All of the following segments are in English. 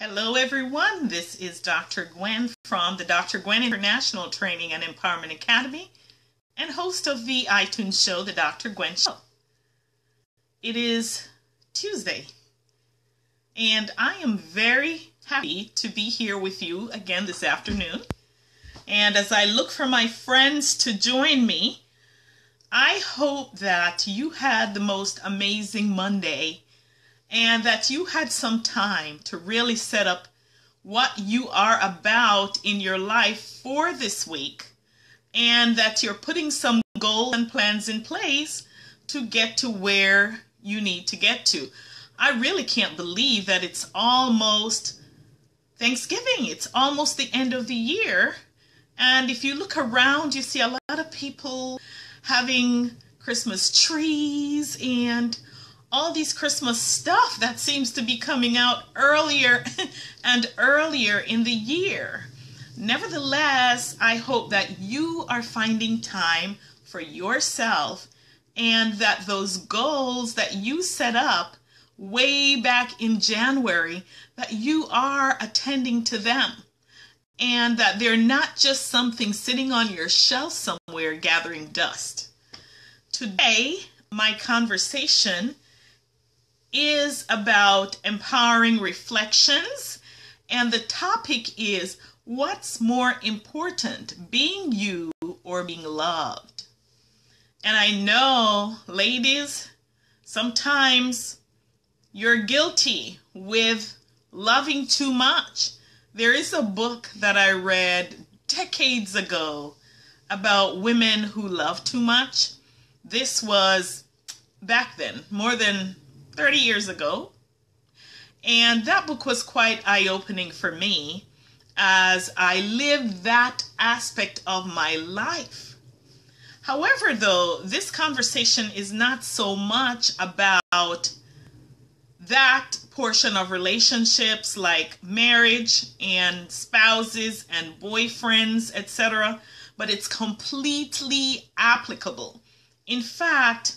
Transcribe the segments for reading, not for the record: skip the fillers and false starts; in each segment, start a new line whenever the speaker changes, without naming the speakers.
Hello everyone, this is Dr. Gwen from the Dr. Gwen International Training and Empowerment Academy and host of the iTunes show, The Dr. Gwen Show. It is Tuesday and I am very happy to be here with you again this afternoon. And as I look for my friends to join me, I hope that you had the most amazing Monday and that you had some time to really set up what you are about in your life for this week, and that you're putting some goals and plans in place to get to where you need to get to. I really can't believe that it's almost Thanksgiving. It's almost the end of the year. And if you look around, you see a lot of people having Christmas trees and all these Christmas stuff that seems to be coming out earlier and earlier in the year. Nevertheless, I hope that you are finding time for yourself and that those goals that you set up way back in January, that you are attending to them and that they're not just something sitting on your shelf somewhere gathering dust. Today, my conversation is about empowering reflections, and the topic is, what's more important, being you or being loved? And I know, ladies, sometimes you're guilty with loving too much. There is a book that I read decades ago about women who love too much. This was back then, more than 30 years ago, and that book was quite eye-opening for me as I lived that aspect of my life. However, though, this conversation is not so much about that portion of relationships like marriage and spouses and boyfriends, etc., but it's completely applicable. In fact,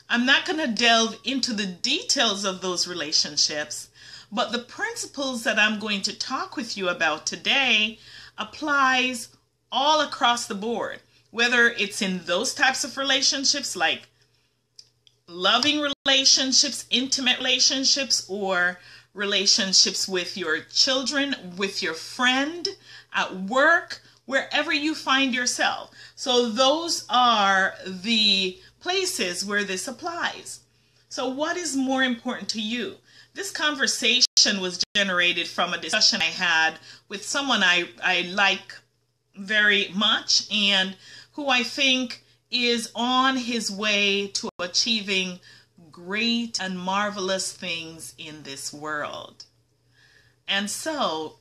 I'm not going to delve into the details of those relationships, but the principles that I'm going to talk with you about today applies all across the board, whether it's in those types of relationships like loving relationships, intimate relationships, or relationships with your children, with your friend, at work, wherever you find yourself. So those are the places where this applies. So what is more important to you? This conversation was generated from a discussion I had with someone I like very much and who I think is on his way to achieving great and marvelous things in this world. And so,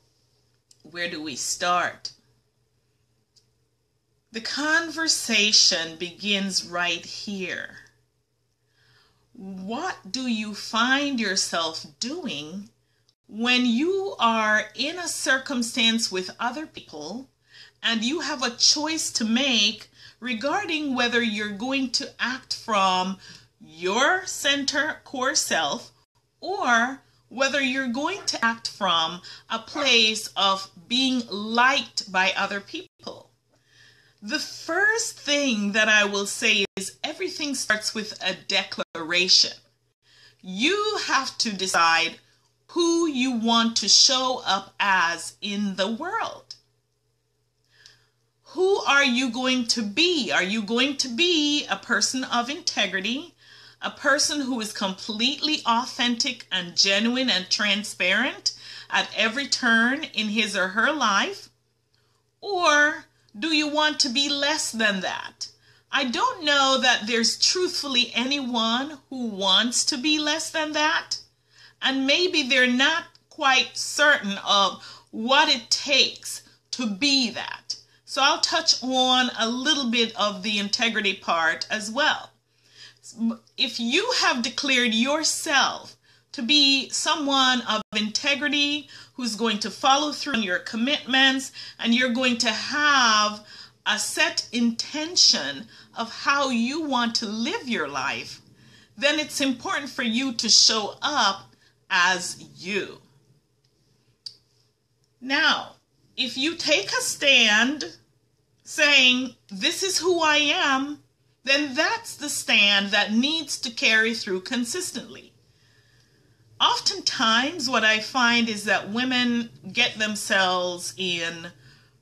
where do we start? The conversation begins right here. What do you find yourself doing when you are in a circumstance with other people and you have a choice to make regarding whether you're going to act from your center core self or whether you're going to act from a place of being liked by other people? The first thing that I will say is everything starts with a declaration. You have to decide who you want to show up as in the world. Who are you going to be? Are you going to be a person of integrity, a person who is completely authentic and genuine and transparent at every turn in his or her life? Or do you want to be less than that? I don't know that there's truthfully anyone who wants to be less than that. And maybe they're not quite certain of what it takes to be that. So I'll touch on a little bit of the integrity part as well. If you have declared yourself to be someone of integrity, who's going to follow through on your commitments, and you're going to have a set intention of how you want to live your life, then it's important for you to show up as you. Now, if you take a stand saying, this is who I am, then that's the stand that needs to carry through consistently. Oftentimes, what I find is that women get themselves in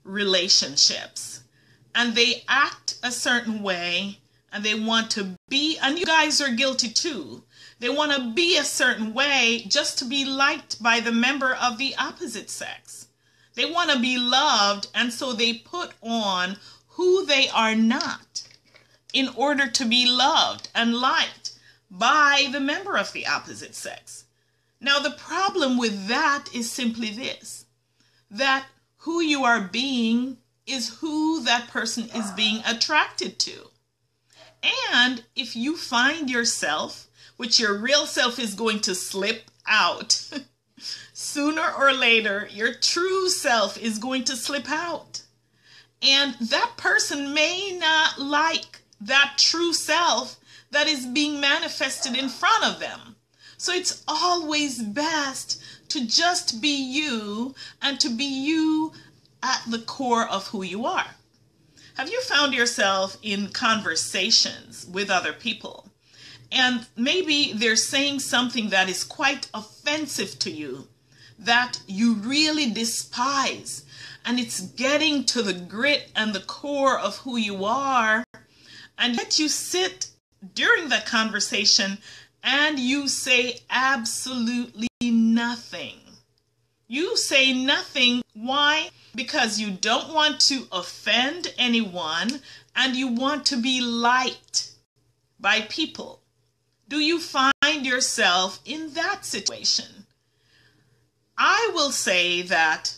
relationships and they act a certain way and they want to be, and you guys are guilty too, they want to be a certain way just to be liked by the member of the opposite sex. They want to be loved, and so they put on who they are not in order to be loved and liked by the member of the opposite sex. Now, the problem with that is simply this, that who you are being is who that person is being attracted to. And if you find yourself, which your real self is going to slip out, sooner or later, your true self is going to slip out. And that person may not like that true self that is being manifested in front of them. So it's always best to just be you and to be you at the core of who you are. Have you found yourself in conversations with other people and maybe they're saying something that is quite offensive to you, that you really despise, and it's getting to the grit and the core of who you are, and yet you sit during that conversation and you say absolutely nothing. You say nothing. Why? Because you don't want to offend anyone and you want to be liked by people. Do you find yourself in that situation? I will say that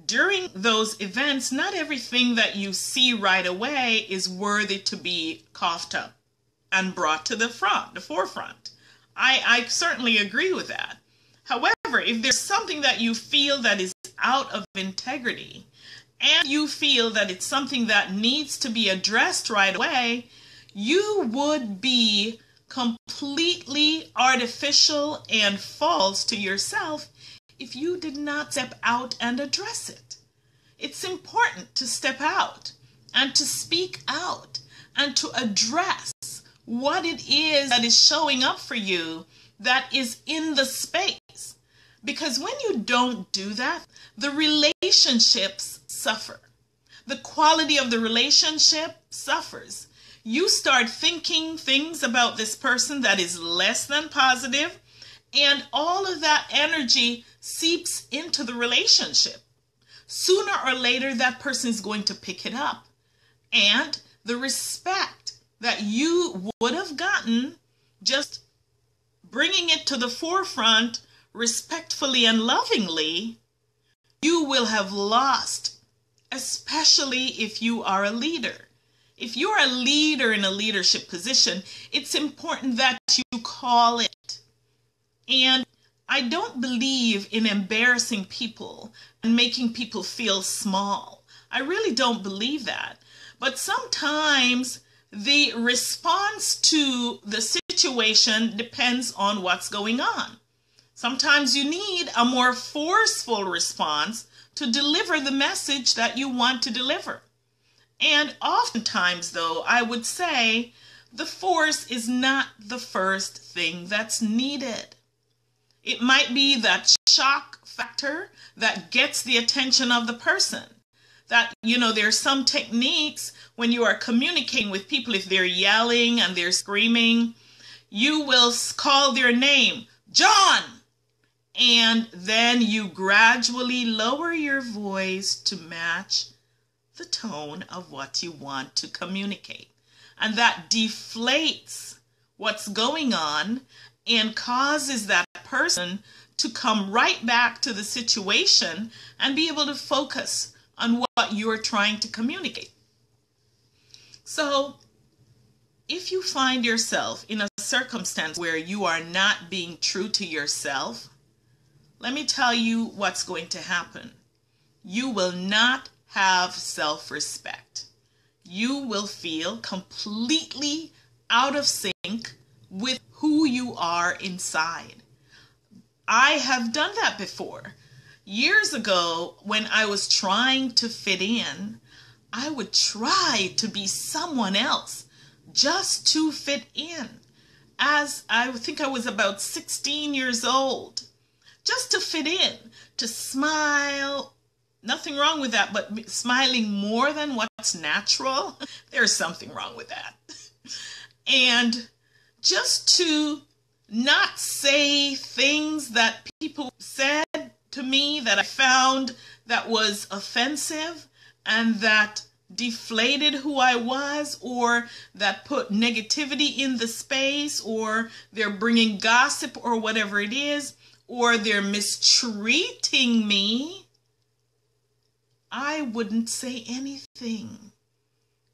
during those events, not everything that you see right away is worthy to be coughed up and brought to the forefront. I certainly agree with that. However, if there's something that you feel that is out of integrity and you feel that it's something that needs to be addressed right away, you would be completely artificial and false to yourself if you did not step out and address it. It's important to step out and to speak out and to address what it is that is showing up for you that is in the space. Because when you don't do that, the relationships suffer. The quality of the relationship suffers. You start thinking things about this person that is less than positive, and all of that energy seeps into the relationship. Sooner or later, that person is going to pick it up. And the respect that you would have gotten just bringing it to the forefront respectfully and lovingly, you will have lost, especially if you are a leader. If you're a leader in a leadership position, it's important that you call it. And I don't believe in embarrassing people and making people feel small. I really don't believe that. But sometimes the response to the situation depends on what's going on. Sometimes you need a more forceful response to deliver the message that you want to deliver. And oftentimes, though, I would say the force is not the first thing that's needed. It might be that shock factor that gets the attention of the person. That, there's some techniques when you are communicating with people, if they're yelling and they're screaming, you will call their name, John, and then you gradually lower your voice to match the tone of what you want to communicate. And that deflates what's going on and causes that person to come right back to the situation and be able to focus on what you're trying to communicate. So if you find yourself in a circumstance where you are not being true to yourself, let me tell you what's going to happen. You will not have self-respect. You will feel completely out of sync with who you are inside. I have done that before. Years ago, when I was trying to fit in, I would try to be someone else just to fit in. As I think I was about 16 years old, just to fit in, to smile. Nothing wrong with that, but smiling more than what's natural, there's something wrong with that. And just to not say things that people said to me that I found that was offensive and that deflated who I was, or that put negativity in the space, or they're bringing gossip or whatever it is, or they're mistreating me, I wouldn't say anything.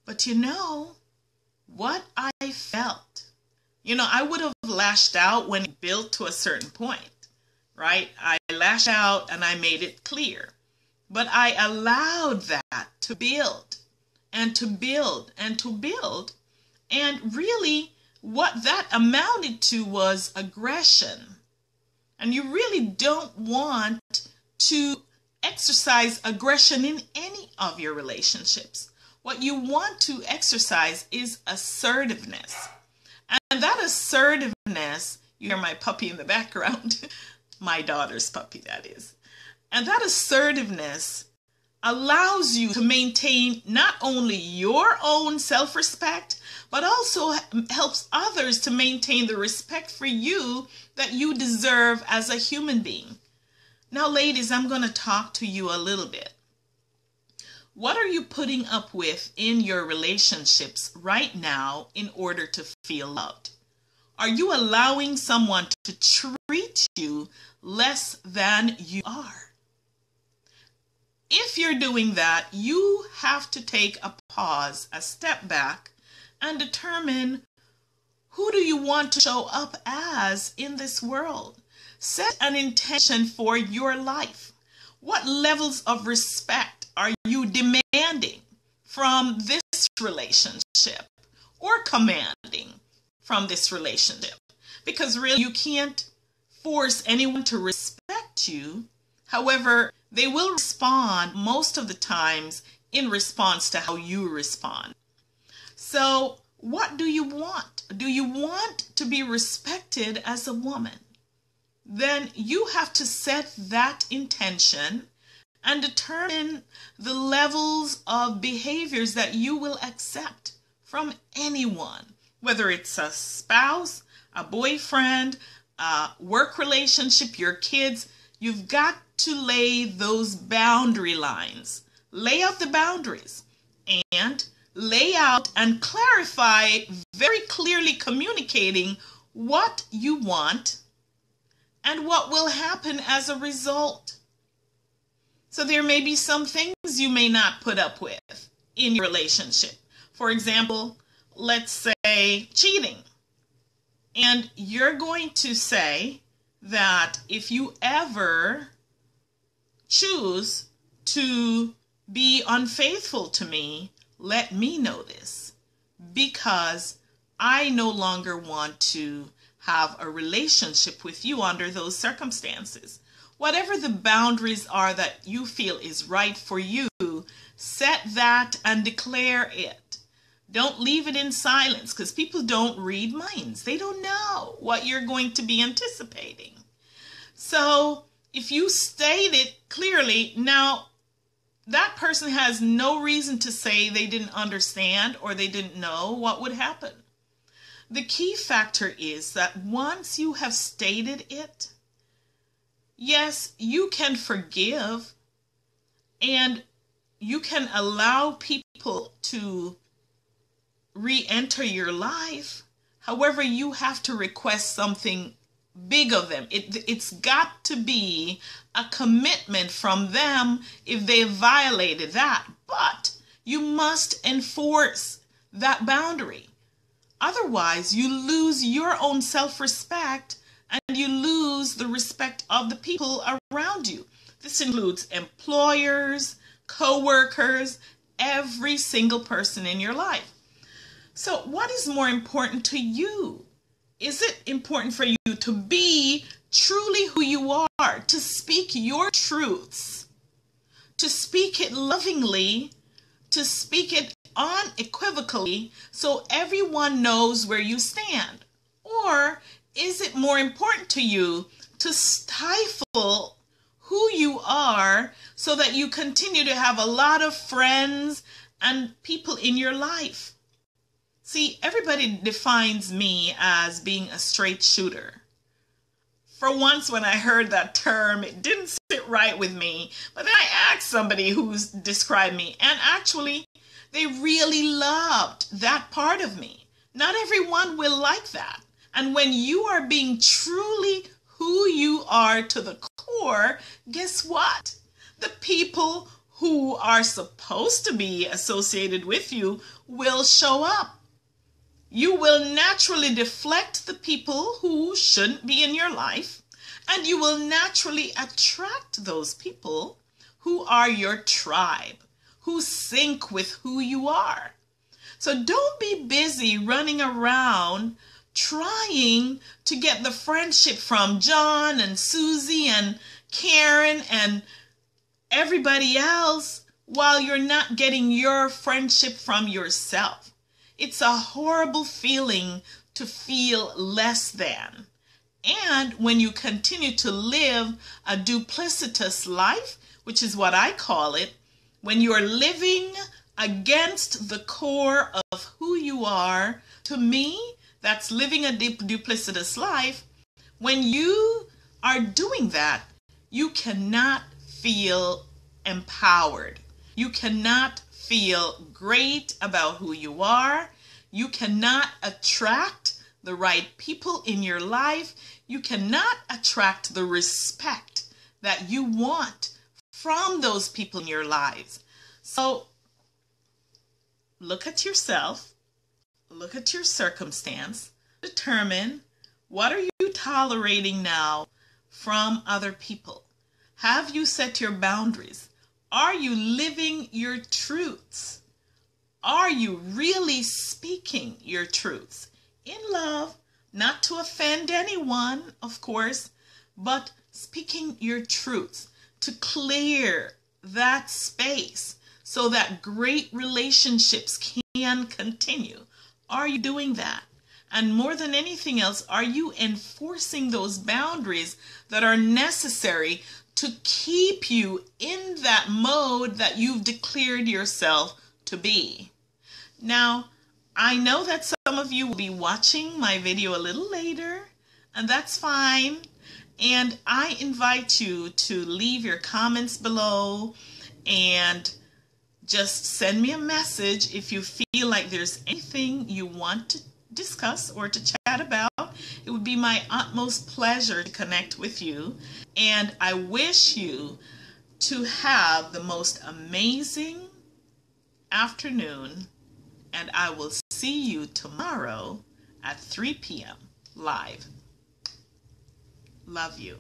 But you know what I felt? You know, I would have lashed out when it built to a certain point, right? I lashed out and I made it clear. But I allowed that to build and to build and to build. And really what that amounted to was aggression. And you really don't want to exercise aggression in any of your relationships. What you want to exercise is assertiveness. And that assertiveness, you hear my puppy in the background, my daughter's puppy, that is. And that assertiveness allows you to maintain not only your own self-respect, but also helps others to maintain the respect for you that you deserve as a human being. Now, ladies, I'm going to talk to you a little bit. What are you putting up with in your relationships right now in order to feel loved? Are you allowing someone to treat you less than you are? If you're doing that, you have to take a pause, a step back, and determine, who do you want to show up as in this world? Set an intention for your life. What levels of respect are you demanding from this relationship or commanding from this relationship? Because really, you can't force anyone to respect you. However, they will respond most of the times in response to how you respond. So what do you want? Do you want to be respected as a woman? Then you have to set that intention and determine the levels of behaviors that you will accept from anyone, whether it's a spouse, a boyfriend, a work relationship, your kids. You've got to lay those boundary lines. Lay out the boundaries and lay out and clarify, very clearly communicating what you want and what will happen as a result. So there may be some things you may not put up with in your relationship. For example, let's say cheating. And you're going to say that if you ever choose to be unfaithful to me, let me know this, because I no longer want to have a relationship with you under those circumstances. Whatever the boundaries are that you feel is right for you, set that and declare it. Don't leave it in silence, because people don't read minds. They don't know what you're going to be anticipating. So if you state it clearly, now that person has no reason to say they didn't understand or they didn't know what would happen. The key factor is that once you have stated it, yes, you can forgive and you can allow people to re-enter your life. However, you have to request something big of them. It's got to be a commitment from them if they violated that. But you must enforce that boundary. Otherwise, you lose your own self-respect and you lose the respect of the people around you. This includes employers, co-workers, every single person in your life. So what is more important to you? Is it important for you to be truly who you are, to speak your truths, to speak it lovingly, to speak it unequivocally so everyone knows where you stand? Or is it more important to you to stifle who you are so that you continue to have a lot of friends and people in your life? See, everybody defines me as being a straight shooter. For once, when I heard that term, it didn't sit right with me. But then I asked somebody who's described me, and actually, they really loved that part of me. Not everyone will like that. And when you are being truly who you are to the core, guess what? The people who are supposed to be associated with you will show up. You will naturally deflect the people who shouldn't be in your life, and you will naturally attract those people who are your tribe, who sync with who you are. So don't be busy running around trying to get the friendship from John and Susie and Karen and everybody else while you're not getting your friendship from yourself. It's a horrible feeling to feel less than. And when you continue to live a duplicitous life, which is what I call it, when you're living against the core of who you are, to me, that's living a duplicitous life. When you are doing that, you cannot feel empowered. You cannot feel great about who you are. You cannot attract the right people in your life. You cannot attract the respect that you want from those people in your lives. So look at yourself, look at your circumstance, determine what are you tolerating now from other people. Have you set your boundaries? Are you living your truths? Are you really speaking your truths in love, not to offend anyone, of course, but speaking your truths to clear that space so that great relationships can continue? Are you doing that? And more than anything else, are you enforcing those boundaries that are necessary to keep you in that mode that you've declared yourself to be? Now, I know that some of you will be watching my video a little later, and that's fine. And I invite you to leave your comments below and just send me a message if you feel like there's anything you want to discuss or to chat about. It would be my utmost pleasure to connect with you. And I wish you to have the most amazing afternoon. And I will see you tomorrow at 3 p.m. live. Love you.